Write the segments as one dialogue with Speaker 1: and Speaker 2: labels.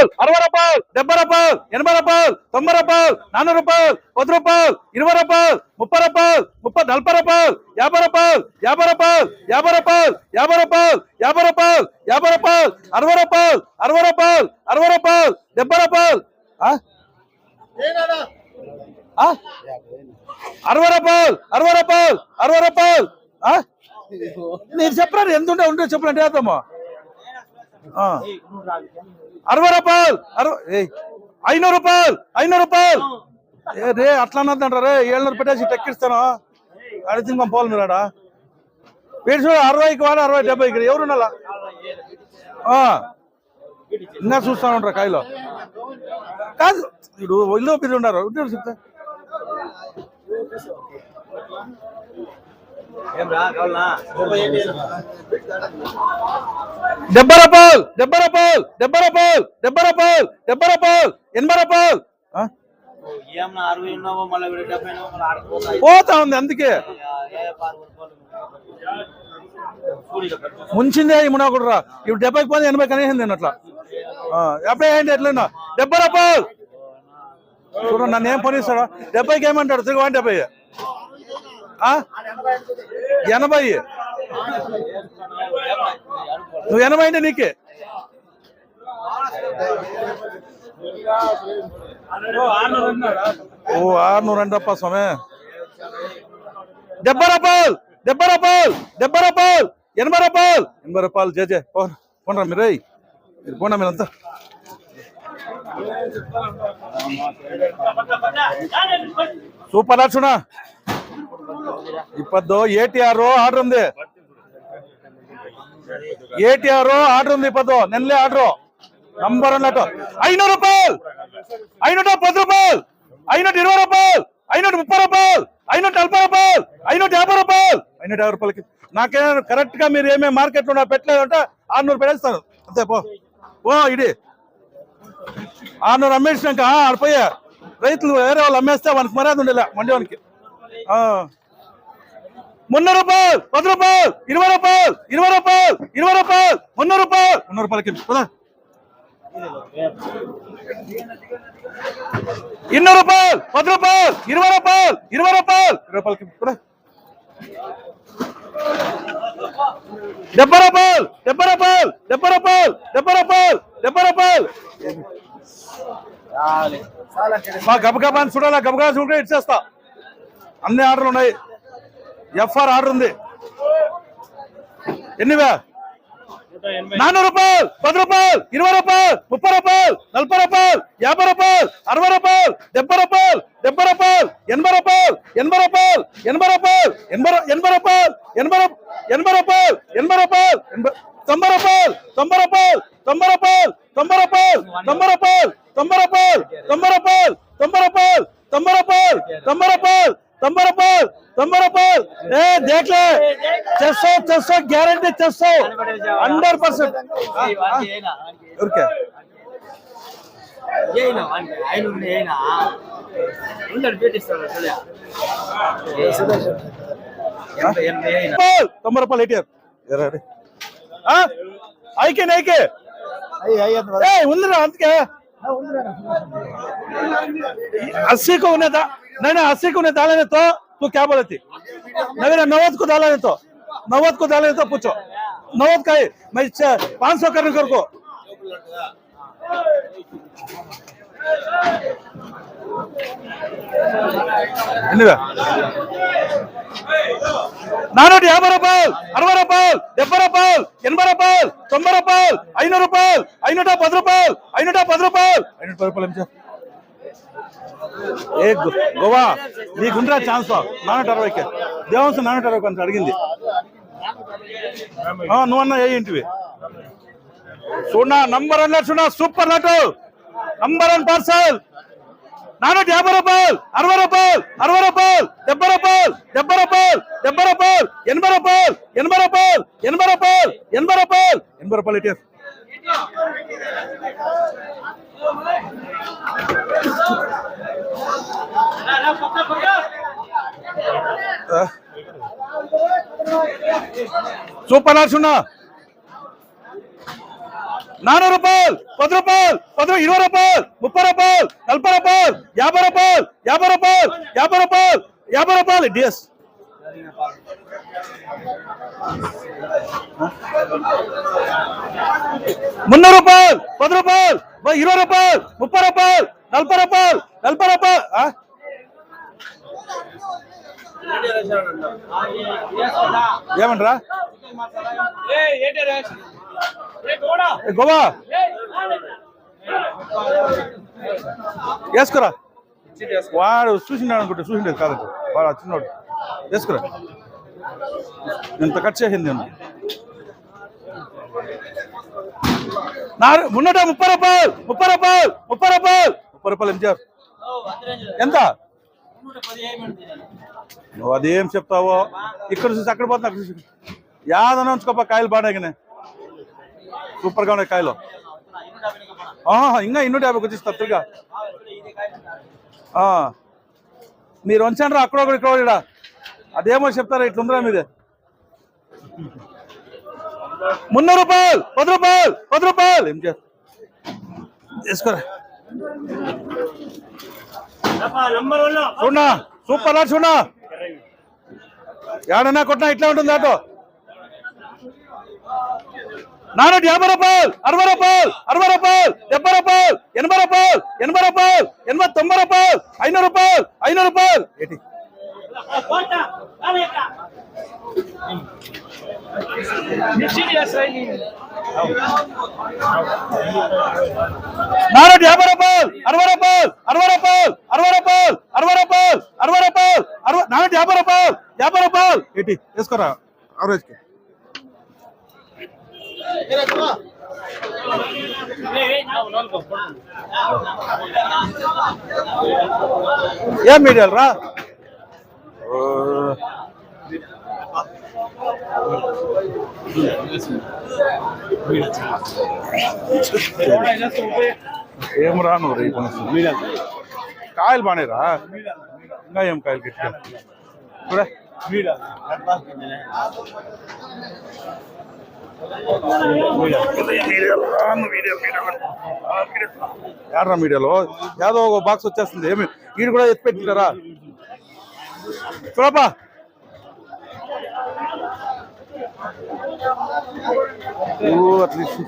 Speaker 1: రూపాయలు 60 రూపాయలు 70 రూపాయలు 80 రూపాయలు 90 రూపాయలు 40 రూపాయలు 10 రూపాయలు 20 రూపాయలు 30 రూపాయలు 40 రూపాయలు 50 రూపాయలు 50 రూపాయలు 50 రూపాయలు 50 రూపాయలు 50 రూపాయలు 50 రూపాయలు 60 రూపాయలు 60 రూపాయలు 60 రూపాయలు 70 రూపాయలు 60 రూపాయలు 60 రూపాయలు 60 రూపాయలు నేను చెప్పరా ఎంత ఉంటే చెప్పండి వేద్దామా 60 రూపాయలు 500 రూపాయలు 500 రూపాయలు రే అట్లా అన్నదంటారా 700 పెట్టేసి టెక్కిస్తాను అడిగి మనం పోవాలి మీరు ఆడ వీడు చూడ 60కి వాడు 60 70కి ఎవరున్నాలా ఇంకా చూస్తా ఉంటారా కాయలో కాదు వీడు ఇల్లు మీరు ఉన్నారు చెప్తా 70 రూపాయలు 70 రూపాయలు 70 రూపాయలు 70 రూపాయలు 70 రూపాయలు 80 రూపాయలు పోతా ఉంది అందుకే ముంచిందే మునాకుడు రా ఇప్పుడు 70కి పోతే 80 కనేసింది నేను అట్లా 70 అయింది ఎట్లన్నా 70 రూపాయలు చూడండి నన్ను ఏం పని ఇస్తాడు 70కి ఏమంటాడు తిరుగు 70 80 నువ్వు 80 అంటే నీకే ఓ 600 అంటప్ప స్వామి 70 రూపాయలు 70 రూపాయలు 70 రూపాయలు 80 రూపాయలు 80 రూపాయలు జే పోనరా మీరు పోనా మీరంతా సూపర్ చూడా ఇప్పద్దు ATR ఆర్డర్ ఉంది ATR ఆర్డర్ ఉంది ఇప్పద్దు నెల్లే ఆర్డర్ నంబర్ అన్నట్టు 500 రూపాయలు 510 రూపాయలు 520 రూపాయలు 530 రూపాయలు 540 రూపాయలు 550 రూపాయలు 550 రూపాయలకి నాకే కరెక్ట్ గా మీరు ఏమేమి మార్కెట్ లో పెట్టలేదంటే 600 పెట్టేస్తాను అంతే పో ఇది 600 అమ్మేసినాక ఆడిపోయా రైతులు వేరే వాళ్ళు అమ్మేస్తే వానికి మర్యాద ఉండేలా మండి వానికి 300 రూపాయలు 10 రూపాయలు 20 రూపాయలు 20 రూపాయలు 20 రూపాయలు 300 రూపాయలు 300 రూపాయలకి 200 రూపాయలు 10 రూపాయలు 20 రూపాయలు 20 రూపాయలు 20 రూపాయలకి 70 రూపాయలు 70 రూపాయలు 70 రూపాయలు 70 రూపాయలు 70 రూపాయలు మా గబగబా అని చూడాలా గబగబా చూడే ఇచ్చేస్తా అన్ని ఆర్డర్లు ఉన్నాయి FR ఆర్డర్ ఉంది ఎన్నివే 400 రూపాయలు 10 రూపాయలు 20 రూపాయలు 30 రూపాయలు 40 రూపాయలు 50 రూపాయలు 60 రూపాయలు 70 రూపాయలు 70 రూపాయలు 80 రూపాయలు 80 రూపాయలు 80 రూపాయలు 80 రూపాయలు 80 రూపాయలు 80 రూపాయలు 90 రూపాయలు 90 రూపాయలు 90 రూపాయలు 90 రూపాయలు 90 రూపాయలు 90 రూపాయలు 90 రూపాయలు 90 రూపాయలు 90 రూపాయలు 90 రూపాయలు 90 రూపాయలు 90 రూపాయలు देख ले 600 గ్యారెంటీ 100% ఓకే ఏనా ఆయన ఏనా ఉండర్ పెట్టిస్తాడు చూడా 90 రూపాయలు ఏటీఆర్ ఎరాడి ఐకే ఉందిరా అందుకే 80 को उन्हें नहीं 80 को उन्हें डालने तो तू क्या बोले थी 90 को डालने तो 90 को डालने तो पूछो 90 का ही मैं 500 करने कर को 450 రూపాయలు 60 రూపాయలు 70 రూపాయలు 80 రూపాయలు 90 రూపాయలు 500 రూపాయలు 510 రూపాయలు 510 రూపాయలు 510 రూపాయలు ఏ గోవా నీకుండ్రా ఛాన్స్ 460కి దేవంశ 460 కొంత అడిగింది నువ్వన్నా ఏ ఇంటివి చూడా నంబర్ అన్న చూడా సూపర్ నటు నంబర్ 1 పార్సల్ 450 రూపాయలు 60 రూపాయలు 60 రూపాయలు 70 రూపాయలు 70 రూపాయలు 70 రూపాయలు 80 రూపాయలు 80 రూపాయలు 80 రూపాయలు 80 రూపాయలు 80 రూపాయలు ఇటే సూపర్ నర్సున్నా 400 రూపాయలు 10 రూపాయలు 20 రూపాయలు 30 రూపాయలు 40 రూపాయలు 50 రూపాయలు 50 రూపాయలు 50 రూపాయలు 50 రూపాయలు డిఎస్ 300 రూపాయలు 10 రూపాయలు 20 రూపాయలు 30 రూపాయలు 40 రూపాయలు 40 రూపాయలు ఏమంటారా గోవా వేసుకురా వాడు చూసిండాడు అనుకుంటే చూసిండేది కాదండి వాడు చిన్నవాడు వేసుకురా ఎంత కట్ చేసింది నేను 330 రూపాయలు 30 రూపాయలు 30 రూపాయలు 30 రూపాయలు ఎంజార్ ఎంత నువ్వు అదేం చెప్తావో ఇక్కడ చూసి అక్కడ పోతున్నా అక్కడ చూసి యాదన ఉంచుకోపా కాయలు బాగానే సూపర్గా ఉన్నాయి కాయలు ఇంకా 250 వచ్చిస్తా తిరిగా మీరు వంచండి రా అక్కడ ఇక్కడ అదేమో చెప్తారా ఇట్లుందిరా మీదే 300 రూపాయలు 10 రూపాయలు 10 రూపాయలు ఏం చేసుకోరా చూడనా సూపర్ లా చూడనా ఏడన్నా కొట్టినా ఇట్లా ఉంటుంది ఆటో 450 రూపాయలు 60 రూపాయలు 60 రూపాయలు 70 రూపాయలు 80 రూపాయలు 80 రూపాయలు 90 రూపాయలు 500 రూపాయలు 500 రూపాయలు ఏంటి 450 రూపాయలు 60 రూపాయలు 60 రూపాయలు 60 రూపాయలు 60 రూపాయలు 60 రూపాయలు 450 రూపాయలు 50 రూపాయలు ఏంటి వేసుకోరా అవరేజ్ ఏం మీడియాలు రా ఏం రాను కాయలు బానేరా ఇంకా ఏం కాయలు గట్టిగా చూడ యాడ్రా మీడియాలో యాదో ఒక బాక్స్ వచ్చేస్తుంది ఏమి వీడు కూడా ఎత్తి పెట్టింటారా చూడపా అట్లీస్ట్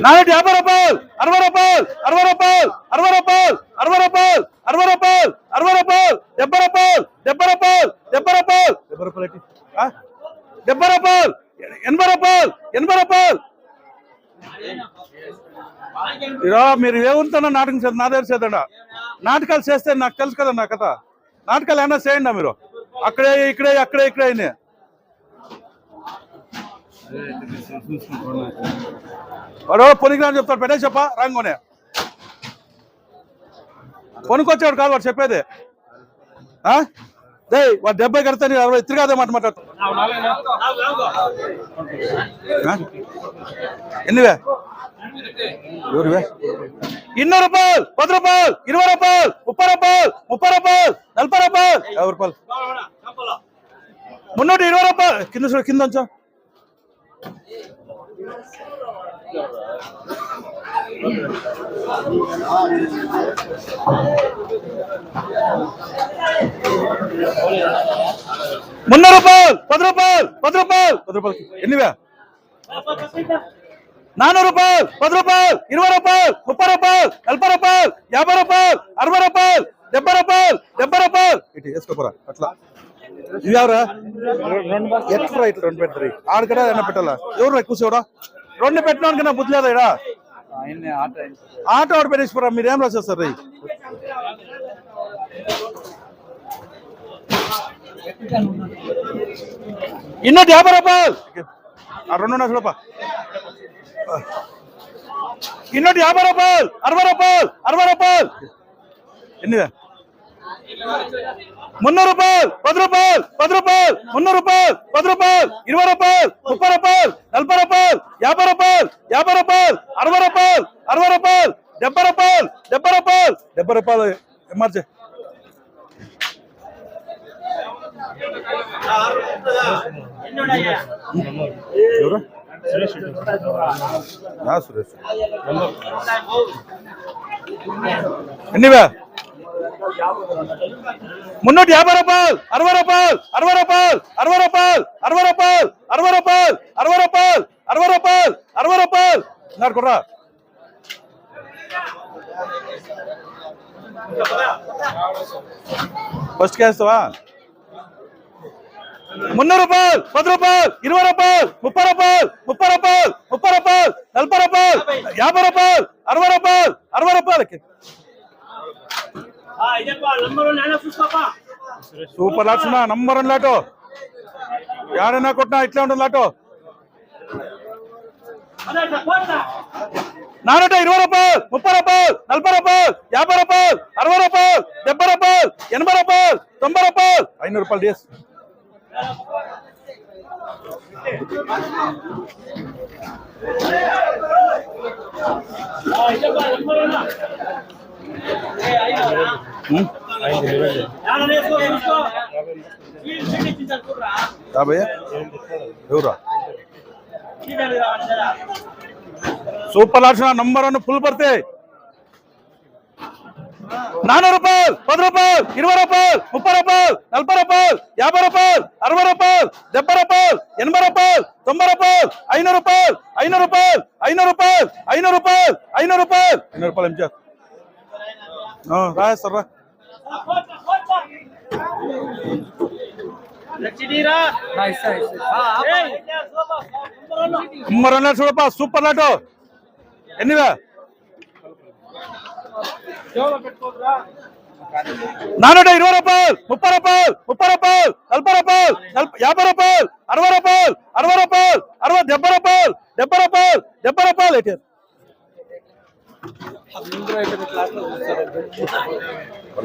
Speaker 1: 450 రూపాయలు 60 రూపాయలు 60 రూపాయలు 60 రూపాయలు 60 రూపాయలు 60 రూపాయలు 60 రూపాయలు 70 రూపాయలు 70 రూపాయలు 70 రూపాయలు 70 రూపాయలు 70 రూపాయలు 80 రూపాయలు 80 రూపాయలు ఇరా మీరు ఏముంటున్నా నాటకం చేద్దాం నా దగ్గర చేద్దా నాటకాలు చేస్తే నాకు తెలుసు కదా నా కథ నాటకాలు ఏమన్నా చేయండి మీరు అక్కడే ఇక్కడే అక్కడే ఇక్కడే వాడు పొనికిరాని చెప్తాడు పెట్టే చెప్పా రాంగోనే కొనుక్కొచ్చాడు కాదు వాడు చెప్పేది వాడు 70 కడతా 60 తిరిగాదే మాట మాట్లాడుతా ఎన్నివే ఎవరివే 200 రూపాయలు 10 రూపాయలు 20 రూపాయలు 30 రూపాయలు 30 రూపాయలు 40 రూపాయలు 50 రూపాయలు 320 రూపాయలు కింద చూడు కింద ఉంచా రూపాయలు 10 రూపాయలు 10 రూపాయలు 10 రూపాయలు ఎన్నివే 400 రూపాయలు 10 రూపాయలు 20 రూపాయలు 30 రూపాయలు 40 రూపాయలు 50 రూపాయలు 60 రూపాయలు 70 రూపాయలు 70 రూపాయలు ఇటు వేసుకోపోరా అట్లా ఇవి ఎవరా ఎట్లా ఇట్లా 2 పెట్టరు ఆడకడా ఎన్న పెట్టాలా ఎవరు ఎక్కువ చూడా 2 పెట్టినాకన్నా బుద్ధి లేదా ఇడా ఆటో ఆడ పెట్టేసిపోరా మీరేం రాసేస్తారు రై 250 రూపాయలు 2 చూడపా 250 రూపాయలు 60 రూపాయలు 60 రూపాయలు ఎన్నిదా 300 రూపాయలు 10 రూపాయలు 10 రూపాయలు 300 రూపాయలు 10 రూపాయలు 20 రూపాయలు 30 రూపాయలు 40 రూపాయలు 50 రూపాయలు 50 రూపాయలు 60 రూపాయలు 60 రూపాయలు 70 రూపాయలు 70 రూపాయలు 70 రూపాయలు ఎంఆర్జే ఎవరు సురేష్ ఎన్నివే 350 రూపాయలు 60 రూపాయలు 60 రూపాయలు 60 రూపాయలు 60 రూపాయలు 60 రూపాయలు 60 రూపాయలు 60 రూపాయలు 60 రూపాయలు నాకు రా ఫస్ట్ కేస్తావా 300 రూపాయలు 10 రూపాయలు 20 రూపాయలు 30 రూపాయలు 30 రూపాయలు 30 రూపాయలు 40 రూపాయలు 50 రూపాయలు 60 రూపాయలు 60 రూపాయలకి సూపర్ లాట్స్ నంబర్ 1 లాటో ఏడైనా కొట్టినా ఇట్లా ఉంటుంది లాటో 420 రూపాయలు 30 రూపాయలు 40 రూపాయలు 50 రూపాయలు 60 రూపాయలు 70 రూపాయలు 80 రూపాయలు 90 రూపాయలు 500 రూపాయలు డేస్ ఎవరా సూపర్ లాట్స్ నంబర్ 1 ఫుల్ పడితే 400 రూపాయలు 10 రూపాయలు 20 రూపాయలు 30 రూపాయలు 40 రూపాయలు 50 రూపాయలు 60 రూపాయలు 70 రూపాయలు 80 రూపాయలు 90 రూపాయలు 500 రూపాయలు 500 రూపాయలు 500 రూపాయలు 500 రూపాయలు 500 రూపాయలు 500 రూపాయలు ఎంచా రాయేస్తారా చూడప్ప సూపర్ లాటో ఎన్నివే 420 రూపాయలు 30 రూపాయలు 30 రూపాయలు 40 రూపాయలు 50 రూపాయలు 60 రూపాయలు 60 రూపాయలు 70 రూపాయలు 70 రూపాయలు 70 రూపాయలు అయితే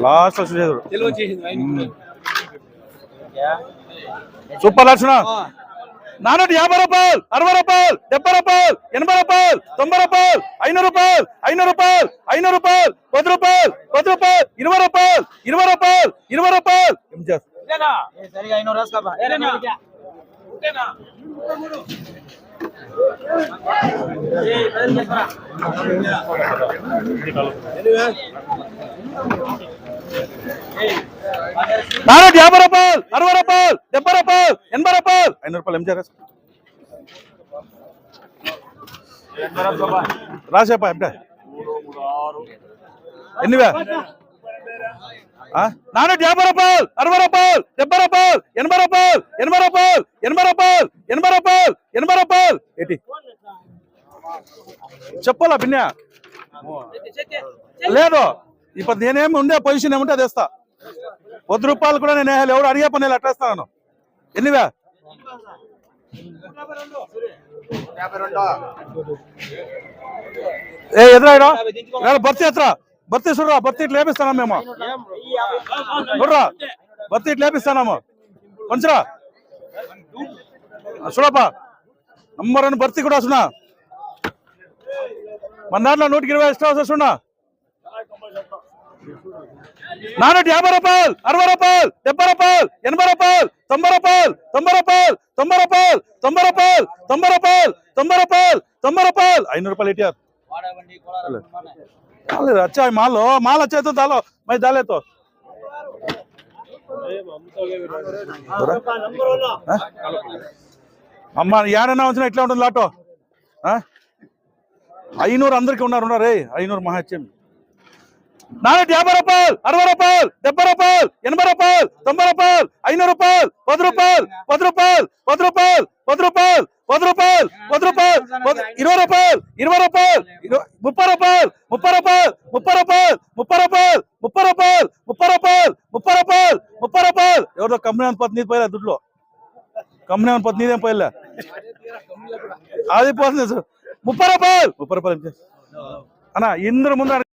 Speaker 1: లాస్ట్ సూపర్ లాట్స్ 450 రూపాయలు 60 రూపాయలు 70 రూపాయలు 80 రూపాయలు 90 రూపాయలు 500 రూపాయలు 500 రూపాయలు 500 రూపాయలు 10 రూపాయలు 10 రూపాయలు 20 రూపాయలు 20 రూపాయలు 20 రూపాయలు ఏం చేస్తా నాలుగు 50 రూపాయలు 60 రూపాయలు 70 రూపాయలు 80 రూపాయలు 500 రూపాయలు ఏం చేయాలి రాసేపా ఎప్పుడే ఎన్నివే 450 రూపాయలు 60 రూపాయలు 70 రూపాయలు 80 రూపాయలు 80 రూపాయలు 80 రూపాయలు 80 రూపాయలు 80 రూపాయలు ఏంటి చెప్పాలా పిన్యా లేదు ఇప్పుడు నేనేమి ఉండే పొజిషన్ ఏముంటే అది వేస్తా 10 రూపాయలు కూడా నేను వేయాలి ఎవరు అడిగే పని అట్టేస్తాను ఎన్నివే ఎదురాయిరా భర్తీ ఎత్తరా భర్తీ చూడరా భర్తీ ఇట్లా లేపిస్తానా మేము చూడరా భర్తీ ఇట్లా లేపిస్తానాము కొంచెరా చూడప్పా నంబర్ 1 భర్తీ కూడా వస్తున్నా మన దాంట్లో 120 ఎక్స్ట్రా వస్తున్నా 450 రూపాయలు 60 రూపాయలు 70 రూపాయలు 80 రూపాయలు 90 రూపాయలు 90 రూపాయలు 90 రూపాయలు 90 రూపాయలు 90 రూపాయలు 90 రూపాయలు 90 రూపాయలు 500 రూపాయలు ఇటు अच्छा माल हो माल अच्छा है तो डालो मैं डाले तो అమ్మ ఏడన్నా వచ్చినా ఇట్లా ఉంటుంది లాటో 500 అందరికి ఉన్నారు రే 500 మహాత్యం 450 రూపాయలు 60 రూపాయలు 70 రూపాయలు 80 రూపాయలు 90 రూపాయలు 500 రూపాయలు 10 రూపాయలు 10 రూపాయలు 10 రూపాయలు 10 రూపాయలు 10 రూపాయలు 10 రూపాయలు 20 రూపాయలు 20 రూపాయలు 30 రూపాయలు 30 రూపాయలు 30 రూపాయలు 30 రూపాయలు 30 రూపాయలు 30 రూపాయలు 30 రూపాయలు 30 రూపాయలు ఎవరో కంపెనీ అని పత్తి పోయలే దుడ్లో కంపెనీ అని పత్తి నీదేం పోయలే అది పోతుంది 30 రూపాయలు 30 రూపాయలు అన్న ఇందరు ముందు